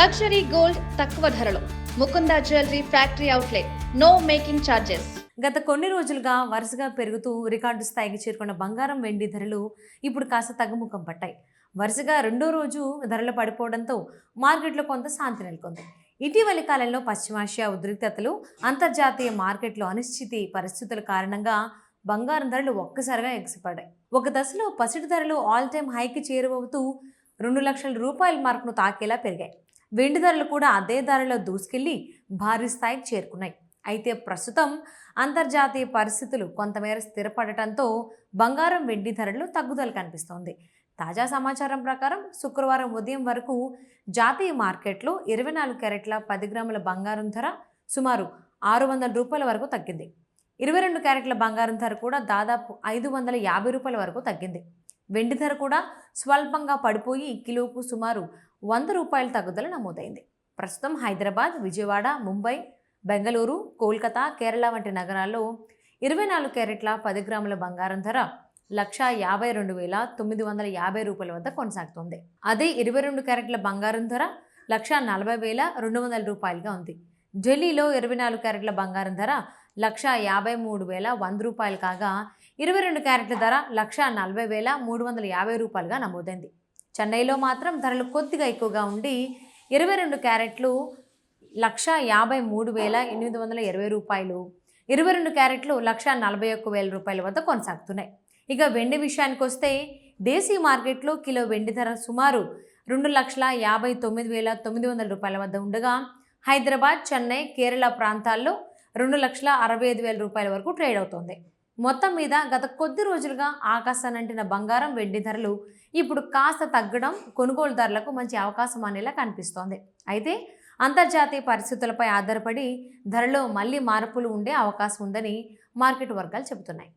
Luxury gold తక్కువ ధరలో Mukunda jewellery factory outlet. No making charges. గత కొన్ని రోజులుగా వరుసగా పెరుగుతూ రికార్డు స్థాయికి చేరుకున్న బంగారం వెండి ధరలు ఇప్పుడు కాస్త తగ్గుముఖం పట్టాయి. వరుసగా రెండో రోజు ధరలు పడిపోవడంతో మార్కెట్లో కొంత శాంతి నెలకొంది. ఇటీవలి కాలంలో పశ్చిమాసియా ఉద్రిక్తతలు, అంతర్జాతీయ మార్కెట్లో అనిశ్చితి పరిస్థితుల కారణంగా బంగారం ధరలు ఒక్కసారిగా ఎగిసిపడ్డాయి. ఒక దశలో పసిడి ధరలు ఆల్ టైమ్ హైకి చేరువవుతూ 2,00,000 రూపాయల మార్కును తాకేలా పెరిగాయి. వెండి ధరలు కూడా అదే ధరలో దూసుకెళ్లి భారీ స్థాయికి చేరుకున్నాయి. అయితే ప్రస్తుతం అంతర్జాతీయ పరిస్థితులు కొంతమేర స్థిరపడటంతో బంగారం వెండి ధరలు తగ్గుదల కనిపిస్తోంది. తాజా సమాచారం ప్రకారం శుక్రవారం ఉదయం వరకు జాతీయ మార్కెట్లో 24 క్యారెట్ల 10 గ్రాముల బంగారం ధర సుమారు 600 రూపాయల వరకు తగ్గింది. 22 క్యారెట్ల బంగారం ధర కూడా దాదాపు 550 రూపాయల వరకు తగ్గింది. వెండి ధర కూడా స్వల్పంగా పడిపోయి కిలోకు సుమారు 100 రూపాయల తగ్గుదల నమోదైంది. ప్రస్తుతం హైదరాబాద్, విజయవాడ, ముంబై, బెంగళూరు, కోల్కతా, కేరళ వంటి నగరాల్లో 24 క్యారెట్ల 10 గ్రాముల బంగారం ధర 1,52,950 రూపాయల వద్ద కొనసాగుతోంది. అదే 22 క్యారెట్ల బంగారం ధర 1,40,200 రూపాయలుగా ఉంది. ఢిల్లీలో 24 క్యారెట్ల బంగారం ధర 1,53,100 రూపాయలు కాగా 22 క్యారెట్ల ధర 1,40,350 రూపాయలుగా నమోదైంది. చెన్నైలో మాత్రం ధరలు కొద్దిగా ఎక్కువగా ఉండి 22 క్యారెట్లు 1,53,820 రూపాయలు, 22 క్యారెట్లు 1,41,000 రూపాయల వద్ద కొనసాగుతున్నాయి. ఇక వెండి విషయానికి వస్తే దేశీయ మార్కెట్లో కిలో వెండి ధర సుమారు 2,59,900 రూపాయల వద్ద ఉండగా హైదరాబాద్, చెన్నై, కేరళ ప్రాంతాల్లో 2,65,000 రూపాయల వరకు ట్రేడ్ అవుతోంది. మొత్తం మీద గత కొద్ది రోజులుగా ఆకాశానంటిన బంగారం వెండి ధరలు ఇప్పుడు కాస్త తగ్గడం కొనుగోలుదారులకు మంచి అవకాశం అనేలా కనిపిస్తోంది. అయితే అంతర్జాతీయ పరిస్థితులపై ఆధారపడి ధరలో మళ్ళీ మార్పులు ఉండే అవకాశం ఉందని మార్కెట్ వర్గాలు చెబుతున్నాయి.